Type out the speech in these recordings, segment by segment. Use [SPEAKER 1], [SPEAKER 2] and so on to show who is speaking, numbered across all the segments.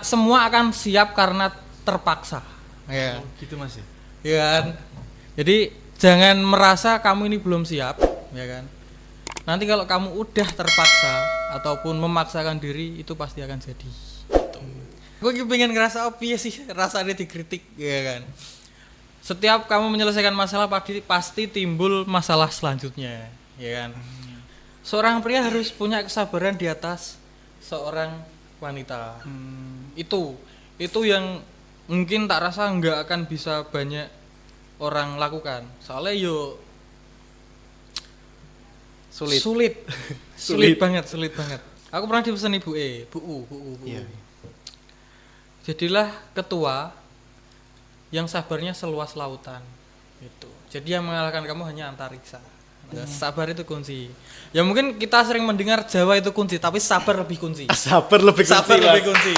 [SPEAKER 1] semua akan siap karena terpaksa. Ya.
[SPEAKER 2] Oh, gitu Mas ya.
[SPEAKER 1] Ya kan? Jadi jangan merasa kamu ini belum siap, ya kan? Nanti kalau kamu udah terpaksa ataupun memaksakan diri itu pasti akan jadi. Gue pengen ngerasa sih rasanya dikritik, ya kan? Setiap kamu menyelesaikan masalah pasti timbul masalah selanjutnya, ya kan? Seorang pria harus punya kesabaran di atas seorang wanita. Itu yang mungkin tak rasa nggak akan bisa banyak orang lakukan. Soalnya
[SPEAKER 2] Sulit.
[SPEAKER 1] sulit banget. Aku pernah dipesan ibu Bu.
[SPEAKER 2] Iya.
[SPEAKER 1] Jadilah ketua yang sabarnya seluas lautan. Itu. Jadi yang mengalahkan kamu hanya antariksa. Nah, sabar itu kunci. Ya mungkin kita sering mendengar Jawa itu kunci, tapi sabar lebih kunci.
[SPEAKER 2] Sabar lebih kunci.
[SPEAKER 1] Sabar lebih kunci.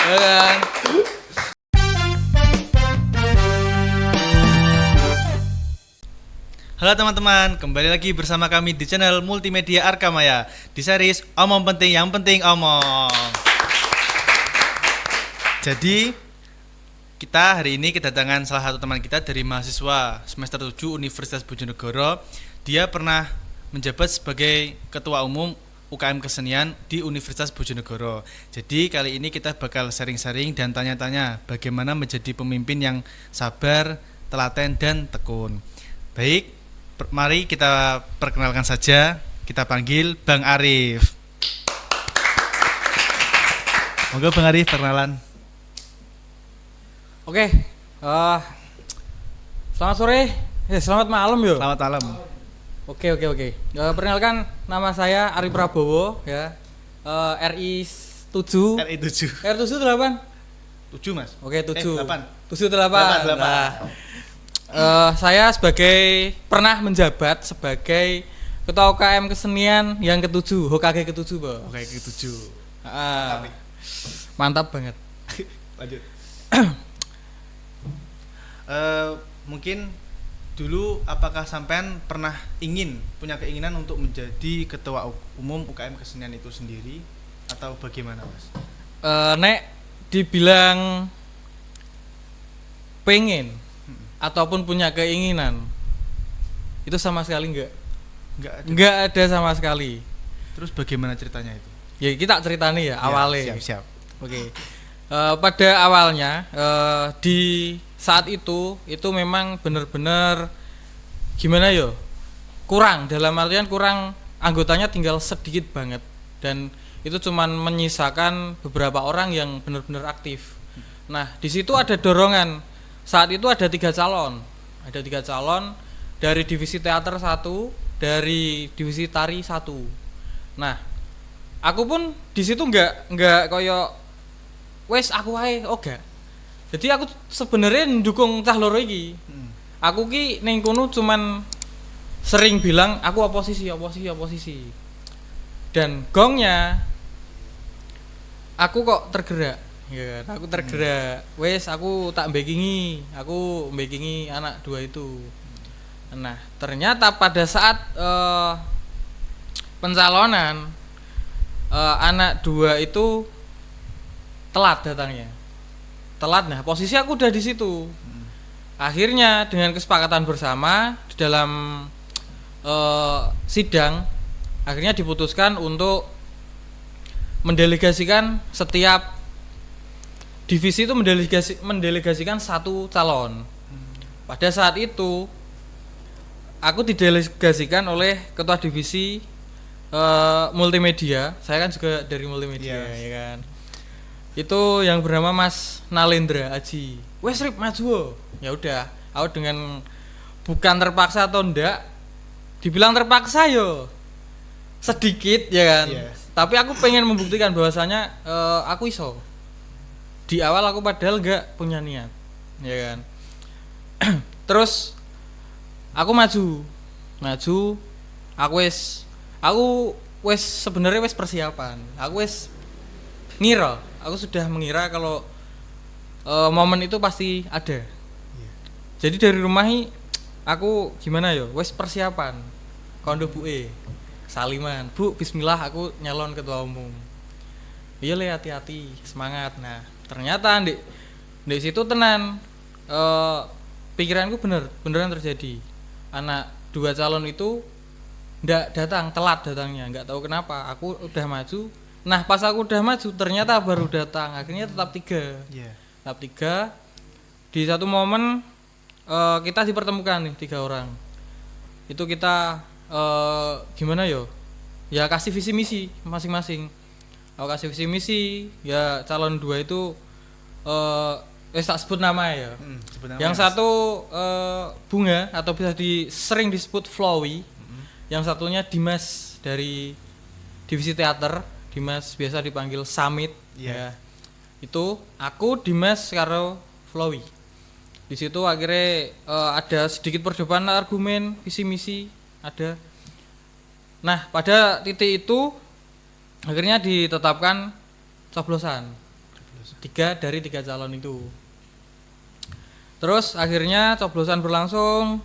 [SPEAKER 1] Ya kan?
[SPEAKER 2] Halo teman-teman, kembali lagi bersama kami di channel Multimedia Arkamaya di series Omong Penting Yang Penting Omong. Jadi kita hari ini kedatangan salah satu teman kita dari mahasiswa semester 7 Universitas Bojonegoro. Dia pernah menjabat sebagai ketua umum UKM Kesenian di Universitas Bojonegoro. Jadi kali ini kita bakal sharing-sharing dan tanya-tanya bagaimana menjadi pemimpin yang sabar, telaten dan tekun. Baik, mari kita perkenalkan saja. Kita panggil Bang Arif. Moga Bang Arif perkenalan.
[SPEAKER 1] Oke. Selamat sore. Selamat malam yo.
[SPEAKER 2] Selamat malam.
[SPEAKER 1] Oke. Perkenalkan, nama saya Ari Prabowo ya. RI 7.
[SPEAKER 2] RI 7.
[SPEAKER 1] R 78.
[SPEAKER 2] 7 Mas.
[SPEAKER 1] Oke, 7.
[SPEAKER 2] 8.
[SPEAKER 1] 78.
[SPEAKER 2] 8.
[SPEAKER 1] Nah, saya pernah menjabat sebagai Ketua UKM Kesenian yang ke-7, Hokage ke-7, Bos.
[SPEAKER 2] Oke, ke-7.
[SPEAKER 1] Mantap banget.
[SPEAKER 2] Lanjut. Mungkin dulu apakah sampean pernah punya keinginan untuk menjadi ketua umum UKM Kesenian itu sendiri atau bagaimana Mas?
[SPEAKER 1] Nek dibilang pengen ataupun punya keinginan itu sama sekali enggak ada sama sekali.
[SPEAKER 2] Terus bagaimana ceritanya itu?
[SPEAKER 1] Ya kita ceritanya ya awalnya.
[SPEAKER 2] Siap.
[SPEAKER 1] Oke. Pada awalnya di saat itu memang benar-benar gimana yo? Kurang, dalam artian kurang, anggotanya tinggal sedikit banget dan itu cuman menyisakan beberapa orang yang benar-benar aktif. Nah, di situ ada dorongan. Saat itu ada 3 calon. Ada 3 calon dari divisi teater 1, dari divisi tari 1. Nah, aku pun di situ enggak koyo wes aku wae oga. Jadi aku sebenarnya mendukung cah loro iki. Aku ki ning kono cuman sering bilang aku oposisi. Dan gongnya aku kok tergerak. Ya, aku tergerak. Wes aku tak backingi anak 2 itu. Nah, ternyata pada saat pencalonan anak 2 itu telat datangnya. Nah posisi aku udah di situ. Akhirnya dengan kesepakatan bersama di dalam sidang, akhirnya diputuskan untuk mendelegasikan setiap divisi itu mendelegasikan 1 calon. Pada saat itu aku didelegasikan oleh ketua divisi multimedia. Saya kan juga dari multimedia, ya kan. Itu yang bernama Mas Nalendra Aji. Wes Rip maju. Ya udah, aku dengan bukan terpaksa atau enggak, dibilang terpaksa yo sedikit ya kan. Tapi aku pengen membuktikan bahwasanya aku iso. Di awal aku padahal enggak punya niat, ya kan. Terus aku maju. Aku wes sebenarnya wes persiapan. Aku wes ngira. Aku sudah mengira kalau momen itu pasti ada. Jadi dari rumah aku gimana yo, wes persiapan. Kondo Bu saliman, Bu bismillah aku nyalon ketua umum. iya le hati-hati semangat. Nah ternyata di situ tenan pikiranku beneran terjadi. Anak 2 calon itu ndak datang, telat datangnya, nggak tahu kenapa. Aku udah maju. Nah pas aku udah maju ternyata baru datang. Akhirnya tetap 3. Tetap 3. Di satu momen kita dipertemukan nih 3 orang. Itu kita gimana yo? Ya kasih visi misi masing-masing. Aku kasih visi misi, ya calon 2 itu tak sebut nama ya.
[SPEAKER 2] Sebut nama
[SPEAKER 1] Yang satu Bunga atau bisa sering disebut Flowey. Yang satunya Dimas dari divisi teater. Dimas biasa dipanggil Samit. Ya. Itu aku Dimas karo Flowey. Di situ akhirnya ada sedikit perdebatan argumen visi misi ada. Nah pada titik itu akhirnya ditetapkan coblosan 3 dari 3 calon itu. Terus akhirnya coblosan berlangsung.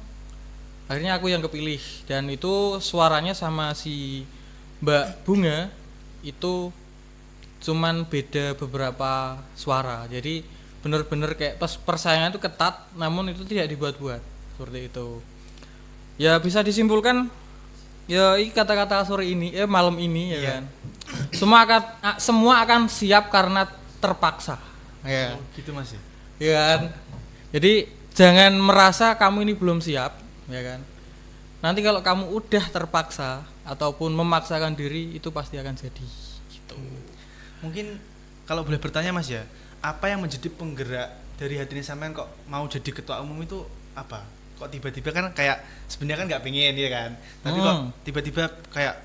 [SPEAKER 1] Akhirnya aku yang kepilih dan itu suaranya sama si Mbak Bunga itu cuman beda beberapa suara. Jadi bener-bener kayak persaingan itu ketat namun itu tidak dibuat-buat seperti itu. Ya bisa disimpulkan ya ini kata-kata sore ini malam ini ya kan. Semua akan siap karena terpaksa. Ya.
[SPEAKER 2] Gitu Mas ya.
[SPEAKER 1] Ya kan. Jadi jangan merasa kamu ini belum siap, ya kan. Nanti kalau kamu udah terpaksa ataupun memaksakan diri itu pasti akan jadi gitu.
[SPEAKER 2] Mungkin kalau boleh bertanya Mas ya, apa yang menjadi penggerak dari hatinya sampean kok mau jadi ketua umum itu apa? Kok tiba-tiba kan kayak sebenarnya kan nggak pengen ya kan, tapi kok tiba-tiba kayak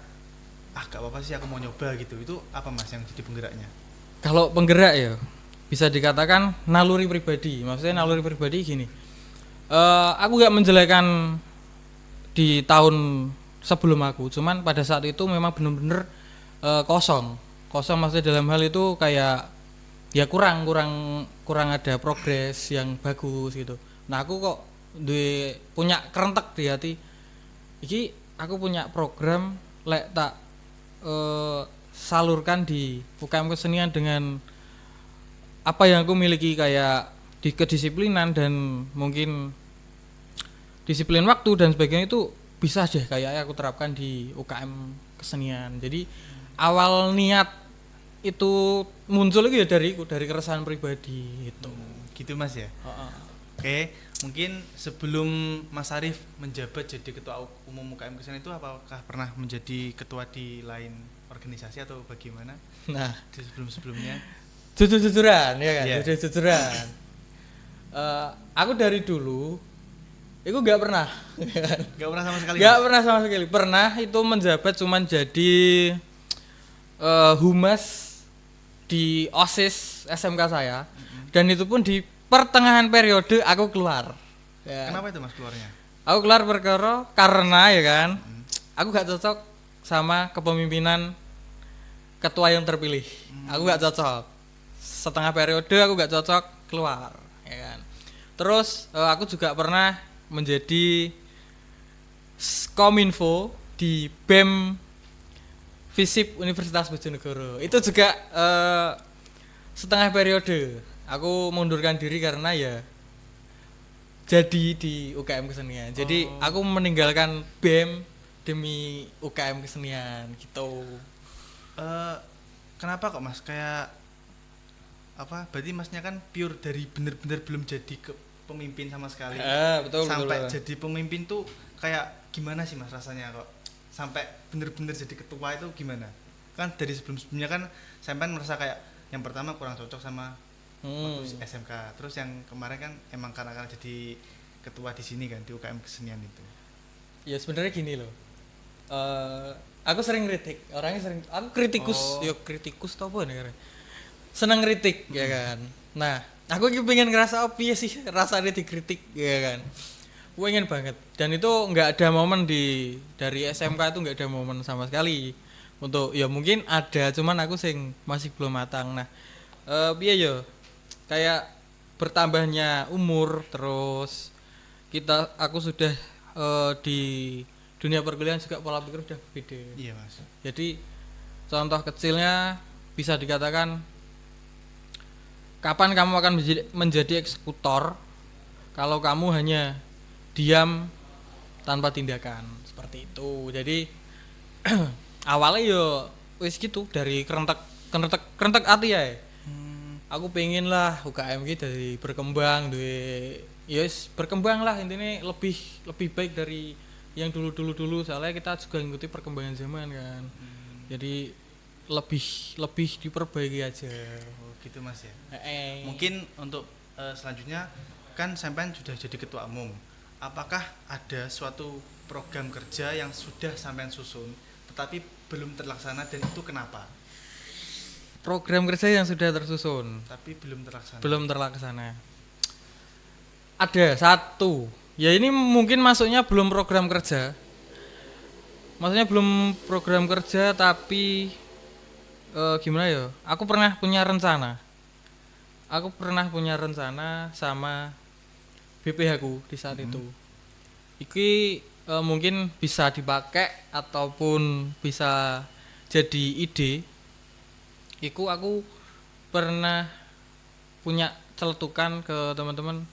[SPEAKER 2] gak apa-apa sih aku mau nyoba gitu. Itu apa Mas yang jadi penggeraknya?
[SPEAKER 1] Kalau penggerak ya bisa dikatakan naluri pribadi. Maksudnya naluri pribadi gini, aku nggak menjelekan di tahun sebelum aku, cuman pada saat itu memang benar-benar kosong maksudnya dalam hal itu kayak ya kurang ada progres yang bagus gitu. Nah aku kok punya kerentek di hati iki, aku punya program lek tak salurkan di UKM kesenian dengan apa yang aku miliki kayak di kedisiplinan dan mungkin disiplin waktu dan sebagainya itu bisa deh kayak aku terapkan di UKM kesenian. Jadi awal niat itu muncul lagi ya dari keresahan pribadi itu.
[SPEAKER 2] Gitu Mas ya. Oke, mungkin sebelum Mas Arif menjabat jadi ketua umum UKM kesenian itu apakah pernah menjadi ketua di lain organisasi atau bagaimana?
[SPEAKER 1] Nah,
[SPEAKER 2] di sebelumnya
[SPEAKER 1] jujur-jujuran ya kan, jujur-jujuran. Aku dari dulu itu nggak pernah
[SPEAKER 2] sama sekali.
[SPEAKER 1] Nggak pernah sama sekali. Pernah itu menjabat cuman jadi humas di OSIS SMK saya, dan itu pun di pertengahan periode aku keluar. Ya.
[SPEAKER 2] Kenapa itu Mas keluarnya?
[SPEAKER 1] Aku keluar karena ya kan, aku gak cocok sama kepemimpinan ketua yang terpilih. Aku gak cocok. Setengah periode aku gak cocok, keluar, ya kan. Terus aku juga pernah menjadi Kominfo di BEM FISIP Universitas Bojonegoro. Itu juga setengah periode. Aku mundurkan diri karena ya jadi di UKM kesenian. Jadi aku meninggalkan BEM demi UKM kesenian gitu.
[SPEAKER 2] Kenapa kok Mas kayak apa? Berarti Masnya kan pure dari bener-bener belum jadi pemimpin sama sekali.
[SPEAKER 1] Betul,
[SPEAKER 2] sampai
[SPEAKER 1] betul.
[SPEAKER 2] jadi pemimpin tuh kayak gimana sih Mas rasanya kok? Sampai bener-bener jadi ketua itu gimana? Kan dari sebelumnya kan sampai merasa kayak yang pertama kurang cocok sama SMK. Terus yang kemarin kan emang karena jadi ketua di sini kan di UKM kesenian itu. Ya
[SPEAKER 1] sebenarnya gini loh. Aku sering kritik, aku kritikus, kritikus tau apa nih? Seneng kritik ya kan. Nah, aku pengen ngerasa piye sih rasanya dikritik ya kan. Gue ingin banget, dan itu nggak ada momen dari SMK itu nggak ada momen sama sekali untuk ya mungkin ada, cuman aku masih belum matang. Nah piye yo kayak bertambahnya umur, terus aku sudah di dunia perkuliahan juga pola pikir udah beda.
[SPEAKER 2] Iya Mas.
[SPEAKER 1] Jadi contoh kecilnya bisa dikatakan kapan kamu akan menjadi eksekutor kalau kamu hanya diam tanpa tindakan seperti itu. Jadi awalnya yo wis gitu dari kerentek hati ya. Aku pengen lah UKM gitu dari berkembang duwe yes berkembang lah intinya lebih baik dari yang dulu soalnya kita juga ngikuti perkembangan zaman kan. Jadi lebih diperbaiki aja.
[SPEAKER 2] Oh, gitu Mas ya. Mungkin untuk selanjutnya kan sampean sudah jadi ketua umum. Apakah ada suatu program kerja yang sudah sampean susun tetapi belum terlaksana dan itu kenapa?
[SPEAKER 1] Program kerja yang sudah tersusun
[SPEAKER 2] Tapi
[SPEAKER 1] belum terlaksana. Ada satu. Ya ini mungkin masuknya belum program kerja. Maksudnya belum program kerja tapi gimana ya? Aku pernah punya rencana sama BPH ku di saat itu. Iki mungkin bisa dipakai ataupun bisa jadi ide. Iku aku pernah punya celetukan ke teman-teman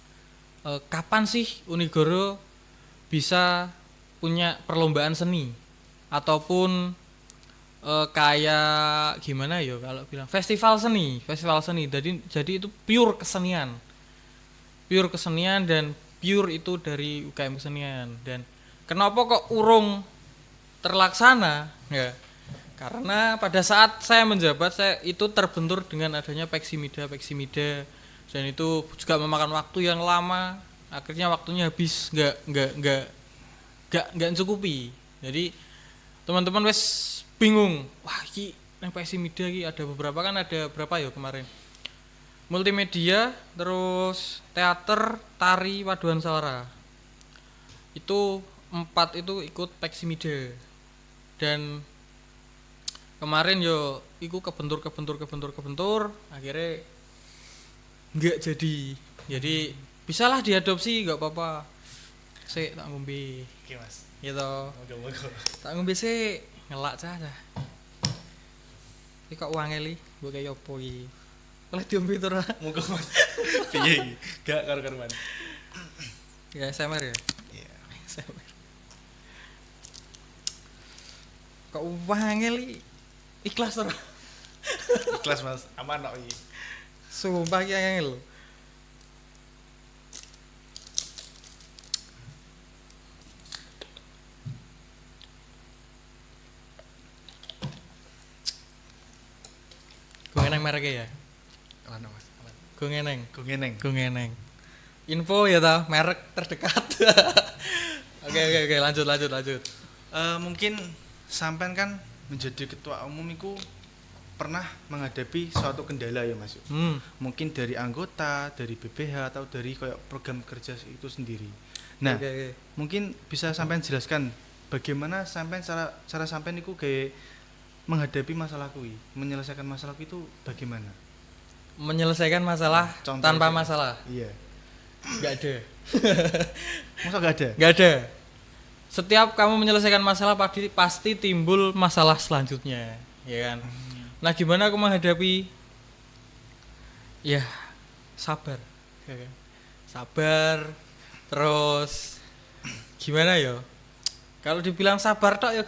[SPEAKER 1] kapan sih Unigoro bisa punya perlombaan seni ataupun kayak gimana ya kalau bilang festival seni. Jadi itu pure kesenian dan pure itu dari UKM kesenian. Dan kenapa kok urung terlaksana ya? Karena pada saat saya menjabat saya itu terbentur dengan adanya Peksimida dan itu juga memakan waktu yang lama. Akhirnya waktunya habis nggak mencukupi. Jadi teman-teman wes bingung. Wah, iki nang Peksimida iki ada beberapa kan ada berapa ya kemarin? Multimedia, terus teater, tari, paduan suara. Itu 4 itu ikut Peksimida. Dan kemarin yo iku kebentur akhirnya nggak jadi bisalah diadopsi nggak apa-apa sik tak ngombe
[SPEAKER 2] Oke Mas
[SPEAKER 1] gitu
[SPEAKER 2] moga-moga
[SPEAKER 1] tak ngombe sik ngelak cah iki kok wangeli mbok kaya opo iki oleh diombe to ora
[SPEAKER 2] moga Mas piye iki gak karo-karuan
[SPEAKER 1] ya SMR ya
[SPEAKER 2] iya
[SPEAKER 1] SMR kok wangeli ikhlas ora?
[SPEAKER 2] Ikhlas Mas, aman kok iki.
[SPEAKER 1] Sumpah ki angel. Gue ngeneng mereknya ya?
[SPEAKER 2] Aman Mas, aman.
[SPEAKER 1] Gue ngeneng. Info ya tau, merek terdekat. Oke, lanjut.
[SPEAKER 2] Mungkin sampean kan menjadi ketua umum itu pernah menghadapi suatu kendala ya Mas. Mungkin dari anggota, dari BPH atau dari kayak program kerja itu sendiri. Nah, mungkin bisa sampean jelaskan bagaimana sampean cara sampean itu kayak menghadapi masalah kuwi, menyelesaikan masalah itu bagaimana?
[SPEAKER 1] Menyelesaikan masalah
[SPEAKER 2] Contoh
[SPEAKER 1] tanpa
[SPEAKER 2] aja.
[SPEAKER 1] masalah.
[SPEAKER 2] Iya.
[SPEAKER 1] Enggak ada.
[SPEAKER 2] Masa enggak ada?
[SPEAKER 1] Enggak ada. Setiap kamu menyelesaikan masalah pasti timbul masalah selanjutnya, ya kan? Nah, gimana aku menghadapi? Ya, sabar, ya kan? Sabar. Terus gimana ya? Kalau dibilang sabar tok ya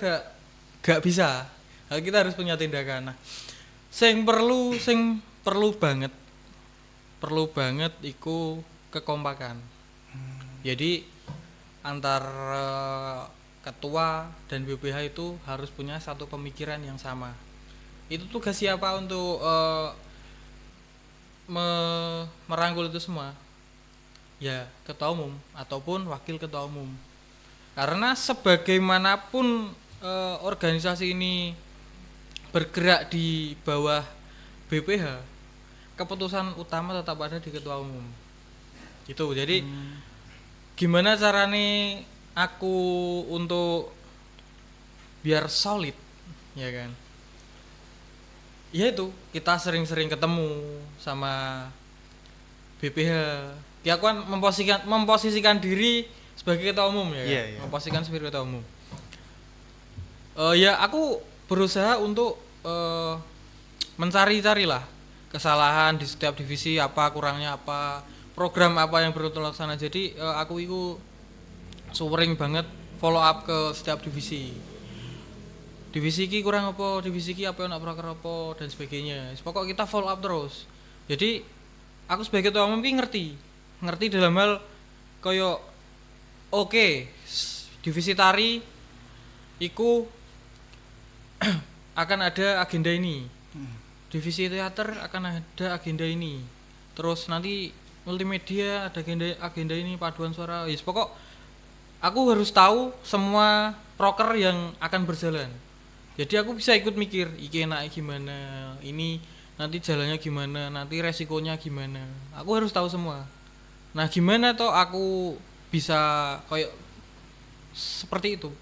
[SPEAKER 1] gak bisa. Nah, kita harus punya tindakan. Nah, sing perlu banget iku kekompakan. Jadi antar ketua dan BPH itu harus punya satu pemikiran yang sama. Itu tugas siapa untuk merangkul itu semua? Ya, ketua umum ataupun wakil ketua umum. Karena sebagaimanapun organisasi ini bergerak di bawah BPH, keputusan utama tetap ada di ketua umum. Gitu. Jadi gimana carane aku untuk biar solid, ya kan? Ya itu, kita sering-sering ketemu sama BPH. Ya aku kan memposisikan diri sebagai ketua umum ya kan?
[SPEAKER 2] Iya.
[SPEAKER 1] Memposisikan sebagai ketua umum. Ya aku berusaha untuk mencari-carilah kesalahan di setiap divisi, apa kurangnya apa, program apa yang perlu terlaksana. Jadi aku itu sering banget follow up ke setiap divisi. Divisi ki kurang apa, divisi ki apa, nak proker apa dan sebagainya. Pokok kita follow up terus. Jadi aku sebagai ketua umum ki ngerti dalam hal koyo oke, divisi tari iku akan ada agenda ini. Divisi teater akan ada agenda ini. Terus nanti multimedia ada agenda ini, paduan suara. Yes, pokok aku harus tahu semua proker yang akan berjalan. Jadi aku bisa ikut mikir, iki enaknya gimana, ini nanti jalannya gimana, nanti resikonya gimana. Aku harus tahu semua. Nah, gimana toh aku bisa kayak seperti itu?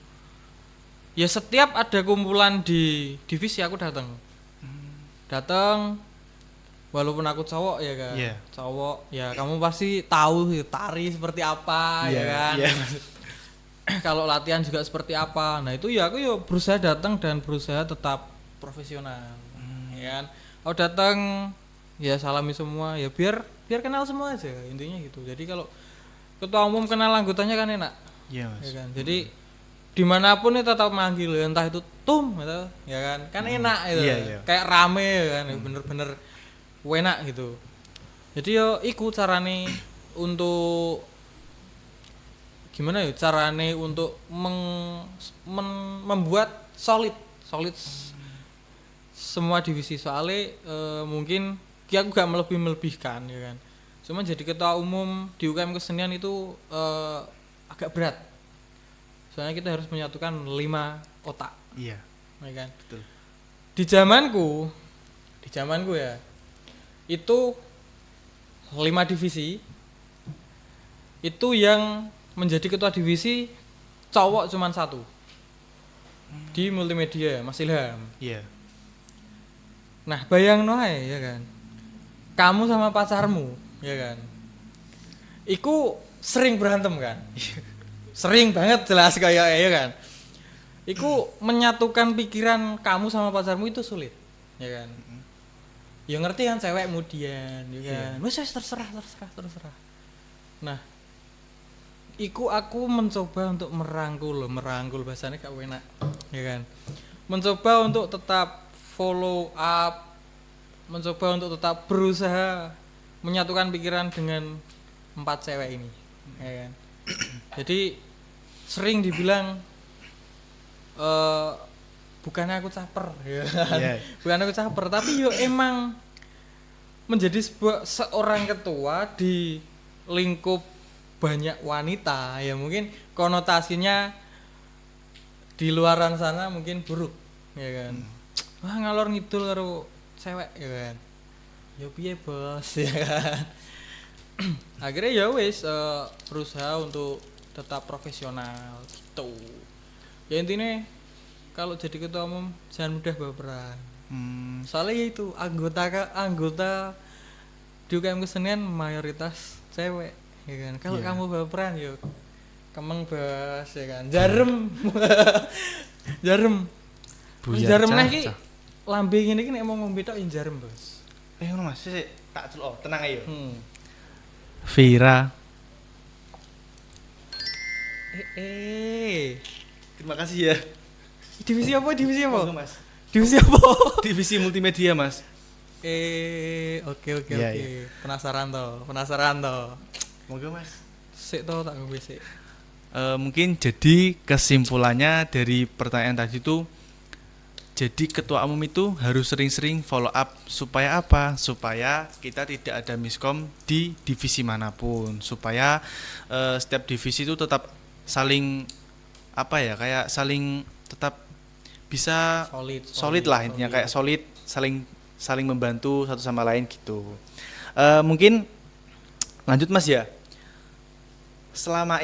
[SPEAKER 1] Ya setiap ada kumpulan di divisi aku datang. Walaupun aku cowok ya kan.
[SPEAKER 2] Yeah.
[SPEAKER 1] Cowok, ya kamu pasti tahu tari seperti apa ya kan. Kalau latihan juga seperti apa. Nah, itu ya aku ya berusaha datang dan berusaha tetap profesional. Ya kan. Aku datang ya salami semua ya biar kenal semua aja intinya gitu. Jadi kalau ketua umum kenal anggotanya kan enak.
[SPEAKER 2] Iya, Mas.
[SPEAKER 1] Ya kan. Jadi dimanapun itu tetap manggil, entah itu tum gitu ya kan enak itu. Kayak rame ya kan, bener-bener enak gitu. Jadi yo iku carane untuk gimana ya carane untuk membuat solid semua divisi. Soalnya mungkin aku gak melebihkan ya kan. Cuma jadi ketua umum di UKM Kesenian itu agak berat. Soalnya kita harus menyatukan 5 otak.
[SPEAKER 2] Iya.
[SPEAKER 1] Ya kan?
[SPEAKER 2] Betul.
[SPEAKER 1] Di zamanku ya. Itu 5 divisi. Itu yang menjadi ketua divisi cowok cuma 1. Di multimedia, Mas Ilham.
[SPEAKER 2] Iya.
[SPEAKER 1] Nah, bayang noe ya kan. Kamu sama pacarmu, ya kan. Iku sering berantem kan? Sering banget jelas kayak ya kan. Iku menyatukan pikiran kamu sama pacarmu itu sulit, ya kan. Ya ngerti kan cewek kemudian, ya kan. Wes terserah. Nah, iku aku mencoba untuk merangkul bahasanya gak enak, ya kan. Mencoba untuk tetap follow up, mencoba untuk tetap berusaha menyatukan pikiran dengan 4 cewek ini, ya kan. Jadi sering dibilang bukannya aku caper ya kan? Bukan aku caper, tapi yo emang menjadi seorang ketua di lingkup banyak wanita ya mungkin konotasinya di luaran sana mungkin buruk ya kan. Wah ngalor ngidul karo cewek ya kan. Ya piye bos ya kan. Akhirnya ya wis berusaha untuk tetap profesional gitu. Ya intinya kalau jadi ketua umum jangan mudah baperan. Soalnya ya itu anggota di UKM Kesenian mayoritas cewek ya kan. Kalau kamu baperan yuk kemeng bos ya kan. Jarum lagi lambe ngene iki nek mau ngombe tok jarum bos.
[SPEAKER 2] Ngono Mas, sik tak celok, tenang ayo. Vira. Terima kasih ya.
[SPEAKER 1] Divisi apa?
[SPEAKER 2] Monggo, Mas.
[SPEAKER 1] Divisi apa?
[SPEAKER 2] Divisi multimedia, Mas.
[SPEAKER 1] Oke.
[SPEAKER 2] Iya.
[SPEAKER 1] Penasaran toh.
[SPEAKER 2] Monggo, Mas.
[SPEAKER 1] Sik toh tak ngombe sik.
[SPEAKER 2] Mungkin jadi kesimpulannya dari pertanyaan tadi itu, jadi ketua umum itu harus sering-sering follow up supaya apa? Supaya kita tidak ada miskom di divisi manapun, supaya setiap divisi itu tetap saling kayak saling tetap bisa solid lah intinya, kayak solid, saling membantu satu sama lain gitu. Mungkin lanjut Mas ya. Selama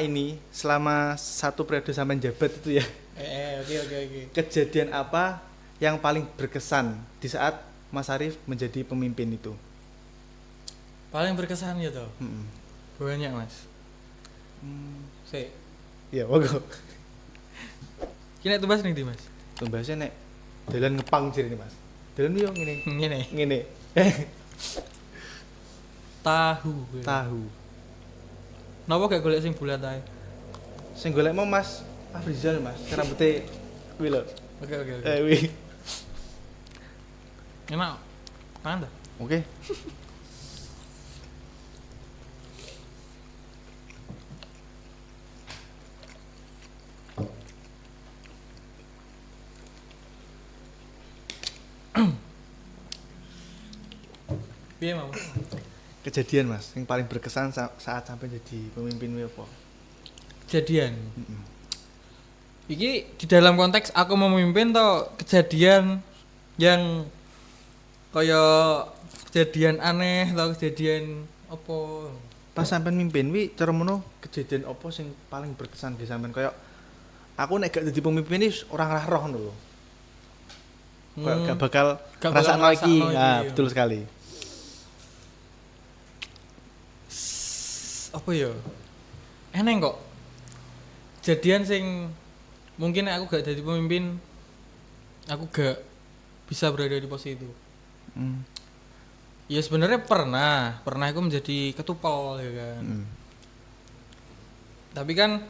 [SPEAKER 2] satu periode sama jabat itu ya.
[SPEAKER 1] Oke.
[SPEAKER 2] Kejadian apa yang paling berkesan di saat Mas Arif menjadi pemimpin itu?
[SPEAKER 1] Paling berkesan ya toh. Banyak Mas. Sik.
[SPEAKER 2] Ya, monggo.
[SPEAKER 1] Ki nek tumbas ning ndi Mas?
[SPEAKER 2] Tumbasnya nek dalan ngepang jir ini Mas. Dalan yo ngene.
[SPEAKER 1] Ngene.
[SPEAKER 2] Ngene.
[SPEAKER 1] Tahu.
[SPEAKER 2] Tahu.
[SPEAKER 1] Napa gak golek sing bulat ae?
[SPEAKER 2] Sing golek mau Mas Afrizal Mas, rambutnya kuwi lho.
[SPEAKER 1] Oke.
[SPEAKER 2] Wi.
[SPEAKER 1] Enak. Pangan ta?
[SPEAKER 2] Oke.
[SPEAKER 1] Piye mau?
[SPEAKER 2] Kejadian Mas, yang paling berkesan saat sampai jadi pemimpin kuwi apa?
[SPEAKER 1] Kejadian. Iki di dalam konteks aku mau memimpin atau kejadian yang kaya kejadian aneh atau kejadian apa?
[SPEAKER 2] Pas sampean mimpin wi cara mono kejadian apa sing paling berkesan di sampean kaya aku nek gak dadi pemimpin iki ora ngarah roh ngono lho. Kayak gak bakal rasakno iki. Nah, betul sekali.
[SPEAKER 1] Apa ya? Eneng kok. Kejadian sing mungkin aku gak jadi pemimpin, aku gak bisa berada di posisi itu. Ya sebenarnya pernah aku menjadi ketupel ya kan. Tapi kan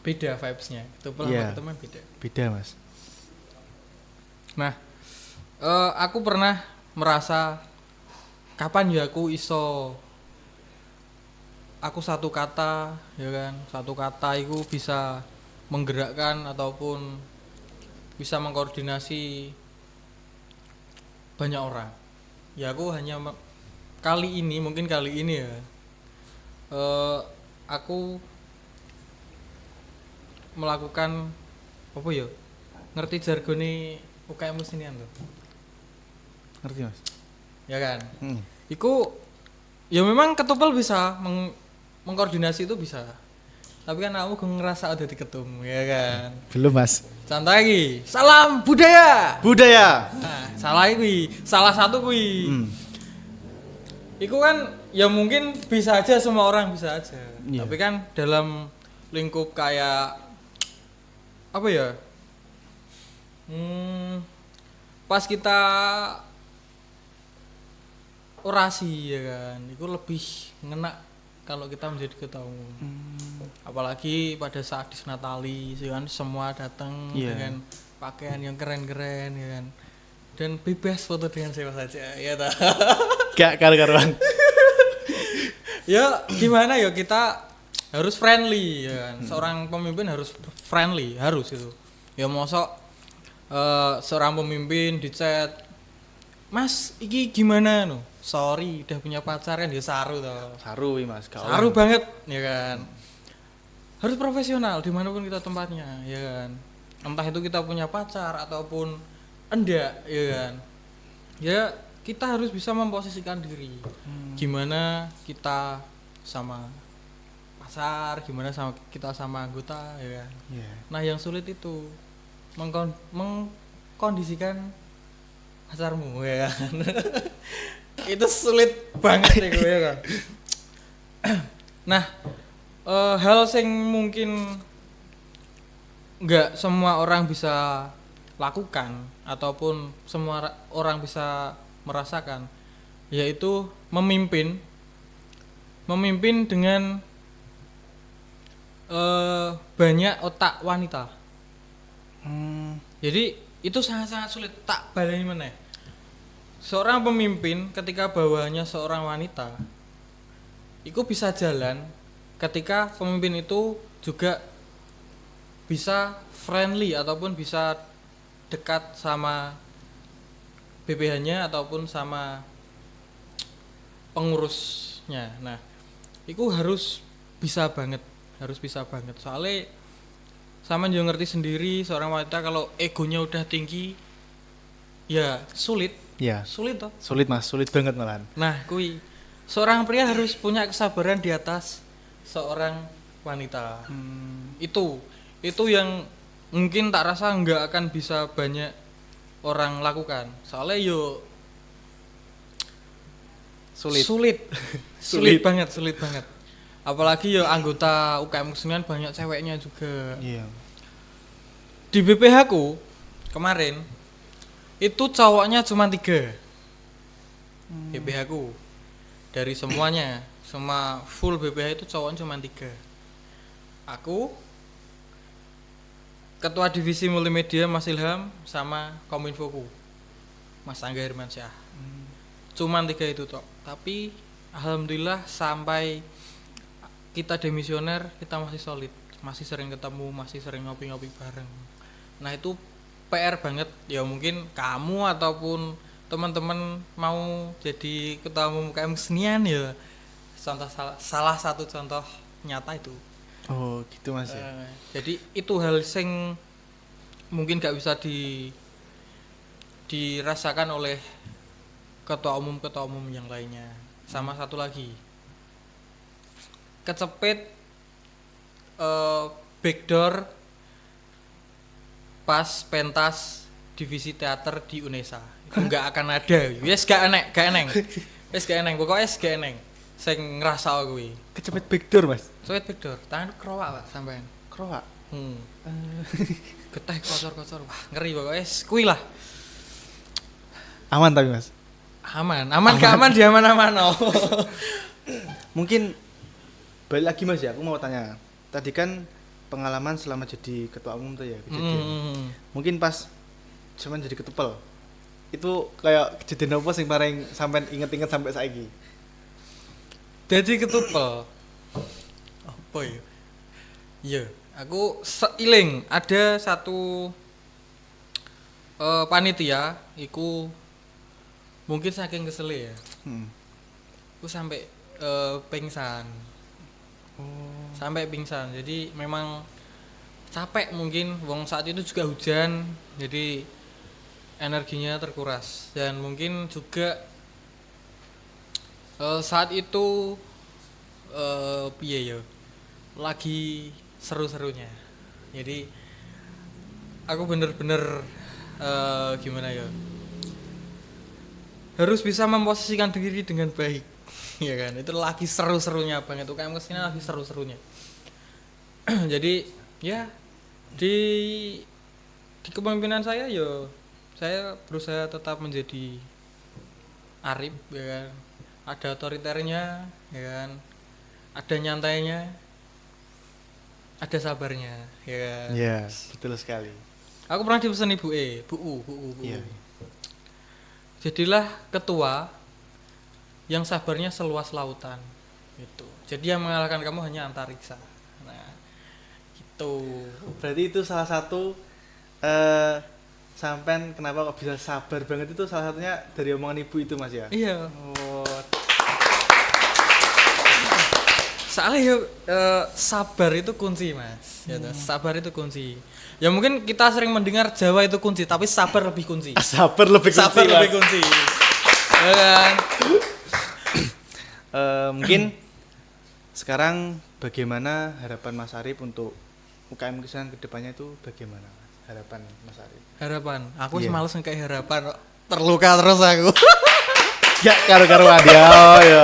[SPEAKER 1] beda vibes-nya. Ketupel sama teman beda.
[SPEAKER 2] Beda Mas.
[SPEAKER 1] Nah, aku pernah merasa kapan ya aku iso aku satu kata ya kan, satu kata itu bisa menggerakkan ataupun bisa mengkoordinasi banyak orang. Ya aku hanya kali ini ya aku melakukan apa ya, ngerti jargone UKM sinian tuh.
[SPEAKER 2] Ngerti Mas?
[SPEAKER 1] Ya kan? Iku ya memang ketupel bisa mengkoordinasi itu bisa. Tapi kan aku ngerasa udah diketum ya kan.
[SPEAKER 2] Belum Mas.
[SPEAKER 1] Contoh lagi, salam budaya. Nah, salah satu kuwi. Iku kan ya mungkin bisa aja, semua orang bisa aja. Yeah. Tapi kan dalam lingkup kayak apa ya? Pas kita orasi ya kan, itu lebih ngena kalau kita menjadi ketua umum. Apalagi pada saat disnatali ya kan, semua datang dengan pakaian yang keren-keren ya kan, dan bebas foto dengan siapa saja ya ta.
[SPEAKER 2] Gak karu-karuan.
[SPEAKER 1] Ya gimana ya, kita harus friendly ya kan. Seorang pemimpin harus friendly, harus itu. Ya mosok seorang pemimpin di chat, Mas iki gimana no? Sorry udah punya pacar kan, dia saru toh.
[SPEAKER 2] Saru Mas,
[SPEAKER 1] saru banget ya kan. Harus profesional dimanapun kita tempatnya ya kan. Entah itu kita punya pacar ataupun enggak ya kan. Ya kita harus bisa memposisikan diri. Gimana kita sama pasar, gimana sama kita sama anggota ya kan. Nah yang sulit itu mengkondisikan pacarmu ya kan. Itu sulit banget ya kan. Nah, hal yang mungkin nggak semua orang bisa lakukan ataupun semua orang bisa merasakan, yaitu memimpin dengan banyak otak wanita. Jadi itu sangat-sangat sulit, tak baleni meneh. Seorang pemimpin ketika bawahannya seorang wanita, itu bisa jalan ketika pemimpin itu juga bisa friendly ataupun bisa dekat sama BPH-nya ataupun sama pengurusnya. Nah, itu harus bisa banget. Soalnya sama juga ngerti sendiri, seorang wanita kalau egonya udah tinggi, ya sulit.
[SPEAKER 2] Ya.
[SPEAKER 1] Sulit toh.
[SPEAKER 2] Sulit Mas, sulit banget malahan.
[SPEAKER 1] Nah, kui seorang pria harus punya kesabaran di atas seorang wanita. Itu yang mungkin tak rasa nggak akan bisa banyak orang lakukan. Soalnya yo sulit banget. Apalagi yo anggota UKM kesenian banyak ceweknya juga.
[SPEAKER 2] Iya.
[SPEAKER 1] Di BPH ku kemarin Itu cowoknya cuma 3. BPH ku. Dari semuanya, semua full BPH itu cowoknya cuma 3. Aku, Ketua Divisi Multimedia Mas Ilham, sama Kominfoku Mas Angga Hermansyah. Cuman 3 itu tok. Tapi alhamdulillah sampai kita demisioner kita masih solid, masih sering ketemu, masih sering ngopi-ngopi bareng. Nah itu PR banget ya, mungkin kamu ataupun teman-teman mau jadi ketua umum UKM Kesenian ya, contoh salah satu contoh nyata itu.
[SPEAKER 2] Oh gitu Mas ya.
[SPEAKER 1] Jadi itu hal sing mungkin gak bisa dirasakan oleh ketua umum yang lainnya. Sama satu lagi, kecepet backdoor pas pentas divisi teater di UNESA. Itu gak akan ada. Wes gak eneng. Wes gak eneng, pokoknya gak eneng. Sing ngerasa kuwi.
[SPEAKER 2] Kecepet backdoor Mas.
[SPEAKER 1] Kecepet backdoor, tangan kerowak Pak sampean.
[SPEAKER 2] Kerowak.
[SPEAKER 1] Geteh kocor-kocor. Wah, ngeri pokoknya kuwi lah.
[SPEAKER 2] Aman tapi Mas.
[SPEAKER 1] Aman gak aman di aman-aman.
[SPEAKER 2] Mungkin balik lagi Mas ya, aku mau tanya. Tadi kan pengalaman selama jadi ketua umum tuh ya kejadian. Mungkin pas cuman jadi ketupel. Itu kayak kejadian apa sing paling sampean inget-inget sampai saiki?
[SPEAKER 1] Jadi ketupel. Apa ya? Iya, aku seiling ada satu panitia iku mungkin saking kesel ya. Aku sampai pingsan. Sampai pingsan. Jadi memang capek mungkin wong saat itu juga hujan. Jadi energinya terkuras dan mungkin juga saat itu piye ya, lagi seru-serunya. Jadi aku bener-bener gimana ya, harus bisa memposisikan diri dengan baik. Ya kan, itu lagi seru-serunya banget. UKM Kesenian lagi seru-serunya. Jadi ya di kepemimpinan saya yo, saya berusaha tetap menjadi arif ya kan. Ada otoriternya ya kan, ada nyantainya, ada sabarnya ya kan.
[SPEAKER 2] Iya, betul sekali.
[SPEAKER 1] Aku pernah dipesan Bu U. Iya. Jadilah ketua yang sabarnya seluas lautan gitu. Jadi yang mengalahkan kamu hanya antariksa. Nah, gitu.
[SPEAKER 2] Berarti itu salah satu sampean kenapa kok bisa sabar banget itu salah satunya dari omongan ibu itu Mas ya?
[SPEAKER 1] Iya.
[SPEAKER 2] Oh.
[SPEAKER 1] Soalnya ya sabar itu kunci Mas. Ya, sabar itu kunci. Ya mungkin kita sering mendengar Jawa itu kunci, tapi sabar lebih kunci.
[SPEAKER 2] Sabar lebih kunci.
[SPEAKER 1] Sabar lebih kunci. Ya kan?
[SPEAKER 2] Mungkin sekarang bagaimana harapan Mas Arif untuk UKM Kesenian kedepannya itu bagaimana Mas? Harapan Mas Arif?
[SPEAKER 1] Harapan? Aku sih males kayak harapan, terluka terus aku.
[SPEAKER 2] Ya karo-karuan dia ya.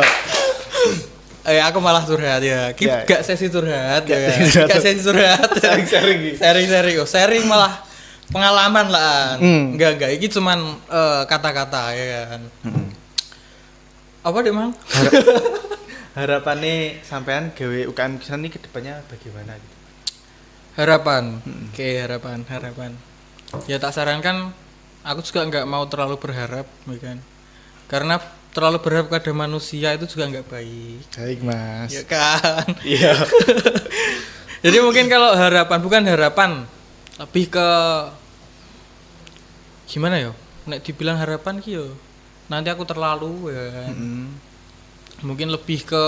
[SPEAKER 1] Aku malah curhat ya. Gak sesi curhat ya. Gak sesi curhat.
[SPEAKER 2] Sharing.
[SPEAKER 1] Sharing malah pengalaman lah. Enggak. Ini cuman kata-kata ya kan. Apa deh Mang?
[SPEAKER 2] Harapannya sampean gawe UKM Kesenian ini kedepannya bagaimana gitu?
[SPEAKER 1] Harapan. Oke, harapan. Ya tak sarankan aku juga nggak mau terlalu berharap ya kan. Karena terlalu berharap pada manusia itu juga nggak baik.
[SPEAKER 2] Baik Mas.
[SPEAKER 1] Ya kan.
[SPEAKER 2] Iya.
[SPEAKER 1] Jadi mungkin kalau harapan bukan harapan, lebih ke gimana ya? Nek dibilang harapan ki yo, nanti aku terlalu ya kan. Mungkin lebih ke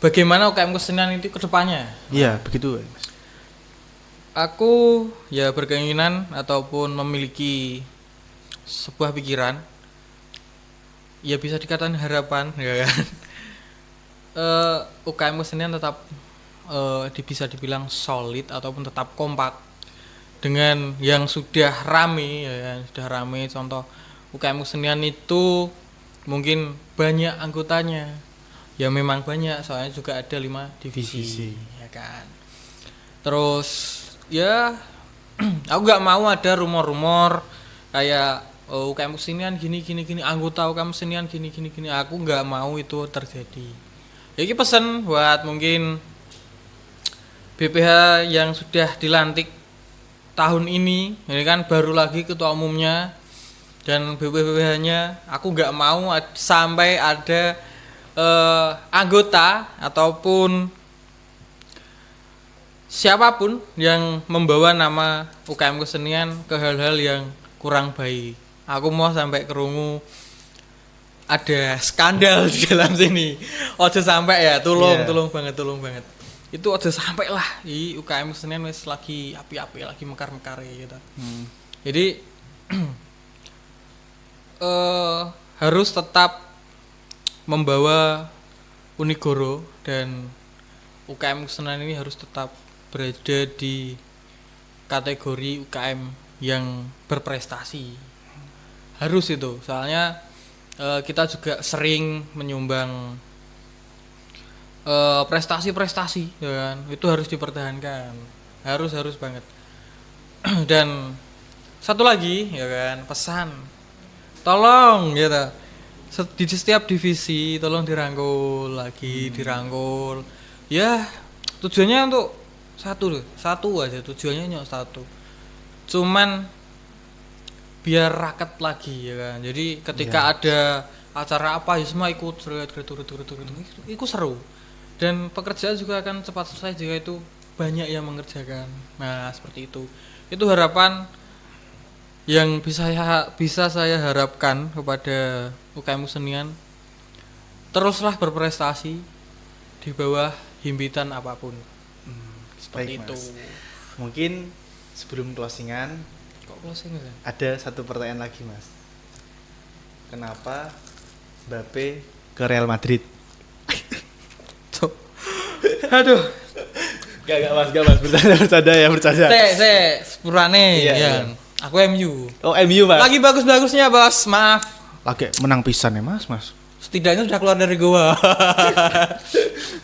[SPEAKER 1] bagaimana UKM Kesenian itu kedepannya.
[SPEAKER 2] Iya begitu Mas.
[SPEAKER 1] Aku ya berkeinginan ataupun memiliki sebuah pikiran. Ya bisa dikatakan harapan ya kan. UKM Kesenian tetap bisa dibilang solid ataupun tetap kompak dengan yang sudah rame ya kan. Sudah rame, contoh UKM Kesenian itu mungkin banyak anggotanya. Ya memang banyak, soalnya juga ada 5 divisi ya kan. Terus ya aku gak mau ada rumor-rumor kayak UKM kesenian gini, anggota UKM kesenian gini. Aku nggak mau itu terjadi. Ya ini pesan buat mungkin BPH yang sudah dilantik tahun ini kan baru lagi ketua umumnya dan BPH-nya, aku nggak mau sampai ada anggota ataupun siapapun yang membawa nama UKM kesenian ke hal-hal yang kurang baik. Aku mau sampai kerungu ada skandal di dalam sini. Ojo sampai ya, tolong banget. Itu aja sampai lah di UKM kesenian wis lagi api-api, lagi mekar-mekar gitu. Jadi harus tetap membawa Unigoro dan UKM kesenian ini harus tetap berada di kategori UKM yang berprestasi. Harus itu, soalnya kita juga sering menyumbang prestasi-prestasi ya kan, itu harus dipertahankan, harus banget. Dan satu lagi ya kan, pesan tolong gitu di setiap divisi tolong dirangkul lagi, dirangkul ya, tujuannya untuk satu aja, tujuannya hanya satu, cuman biar raket lagi ya kan. Jadi ketika ada acara apa ya semua ikut turut itu seru. Dan pekerjaan juga akan cepat selesai jika itu banyak yang mengerjakan. Nah, seperti itu. Itu harapan yang bisa saya harapkan kepada UKM kesenian. Teruslah berprestasi di bawah himpitan apapun. Seperti
[SPEAKER 3] baik,
[SPEAKER 1] itu.
[SPEAKER 3] Mas. Mungkin sebelum closingan
[SPEAKER 1] Kok closing kan?
[SPEAKER 3] ada satu pertanyaan lagi, Mas. Kenapa Mbappe ke Real Madrid?
[SPEAKER 1] Aduh.
[SPEAKER 3] Gak mas, bercanda ya.
[SPEAKER 1] Sepurane
[SPEAKER 3] Iya,
[SPEAKER 1] ya.
[SPEAKER 3] iya.
[SPEAKER 1] Aku MU.
[SPEAKER 3] Oh, MU, Mas.
[SPEAKER 1] Lagi bagus-bagusnya, Bos. Maaf.
[SPEAKER 3] Lagi menang pisan ya, Mas.
[SPEAKER 1] Setidaknya sudah keluar dari goa.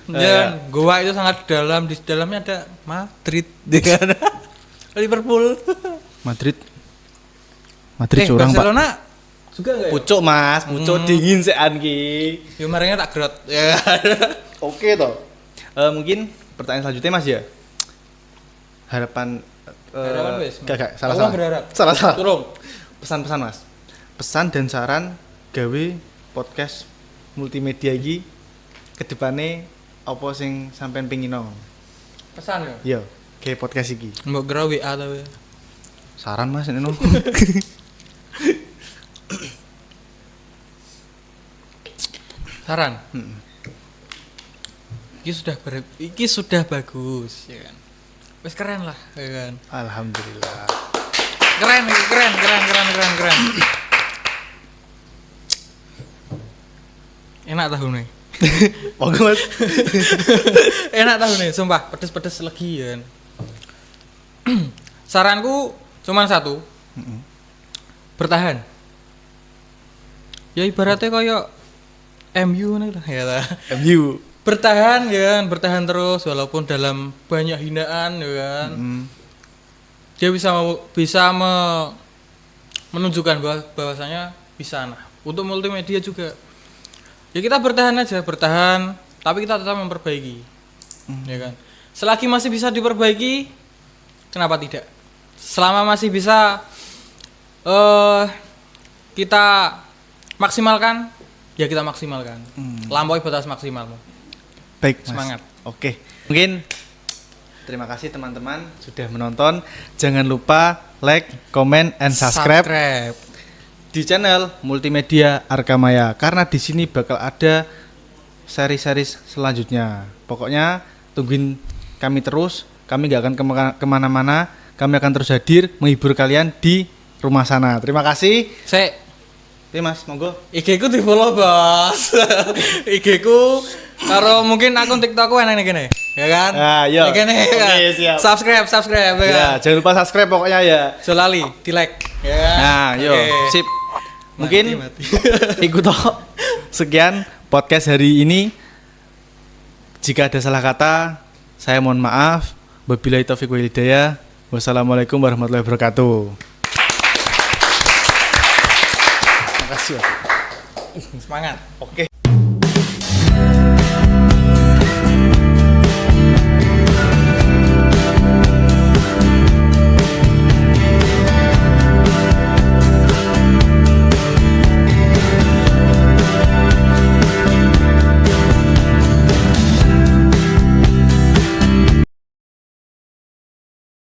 [SPEAKER 1] Dan goa itu sangat dalam, di dalamnya ada Madrid dengan Liverpool.
[SPEAKER 3] Madrid curang, Pak.
[SPEAKER 1] Barcelona juga enggak ya?
[SPEAKER 3] Pucuk, Mas. Pucuk dingin sean ki.
[SPEAKER 1] Yo marengnya tak grot. Ya.
[SPEAKER 3] Oke toh. Mungkin pertanyaan selanjutnya, Mas ya. Harapan
[SPEAKER 1] wes.
[SPEAKER 3] Gak,
[SPEAKER 1] Aku
[SPEAKER 3] salah.
[SPEAKER 1] berharap.
[SPEAKER 3] Salah.
[SPEAKER 1] Turun.
[SPEAKER 3] Pesan-pesan, Mas. Pesan dan saran gawe podcast multimedia iki kedepane apa sing sampean pengin no?
[SPEAKER 1] Pesan ya.
[SPEAKER 3] Yo, gawe podcast iki.
[SPEAKER 1] Mbok gra WA ta we.
[SPEAKER 3] Saran, Mas, ini no.
[SPEAKER 1] Saran. Iki sudah bagus ya kan. Wes keren lah ya kan.
[SPEAKER 3] Alhamdulillah.
[SPEAKER 1] Keren. Enak tahu nih.
[SPEAKER 3] Oke, Mas.
[SPEAKER 1] Enak tahu nih, sumpah pedes lagi ya kan. Saranku cuman satu. Bertahan. Ya ibaratnya kayak MU nih lah ya lah.
[SPEAKER 3] MU.
[SPEAKER 1] Bertahan ya kan, bertahan terus walaupun dalam banyak hinaan ya kan. Dia bisa menunjukkan bahwasanya bisa. Nah, untuk multimedia juga. Ya kita bertahan aja, tapi kita tetap memperbaiki. Ya kan. Selagi masih bisa diperbaiki, kenapa tidak? Selama masih bisa kita maksimalkan, ya kita maksimalkan. Lampaui batas maksimalmu.
[SPEAKER 3] Baik, Mas.
[SPEAKER 1] Semangat.
[SPEAKER 3] Oke. Mungkin terima kasih teman-teman sudah menonton. Jangan lupa like, comment, and subscribe di channel Multimedia Arkamaya karena di sini bakal ada seri-seri selanjutnya. Pokoknya tungguin kami terus. Kami gak akan kemana-mana. Kami akan terus hadir menghibur kalian di rumah sana. Terima kasih. Oke, Mas, monggo.
[SPEAKER 1] IG ku di follow, Bos. IG ku karo mungkin akun TikTokku enak gini, ya kan?
[SPEAKER 3] Nah, iya.
[SPEAKER 1] Gini,
[SPEAKER 3] Oke, siap.
[SPEAKER 1] Subscribe ya.
[SPEAKER 3] Ya, jangan lupa subscribe pokoknya ya.
[SPEAKER 1] Solali, di like, ya kan?
[SPEAKER 3] Nah, yo,
[SPEAKER 1] Oke.
[SPEAKER 3] sip. Mungkin
[SPEAKER 1] Mati.
[SPEAKER 3] ikut toh. Sekian podcast hari ini. Jika ada salah kata, saya mohon maaf. Wabillahi taufiq wal hidayah. Wassalamualaikum warahmatullahi wabarakatuh. makasih.
[SPEAKER 1] Semangat.
[SPEAKER 3] Oke.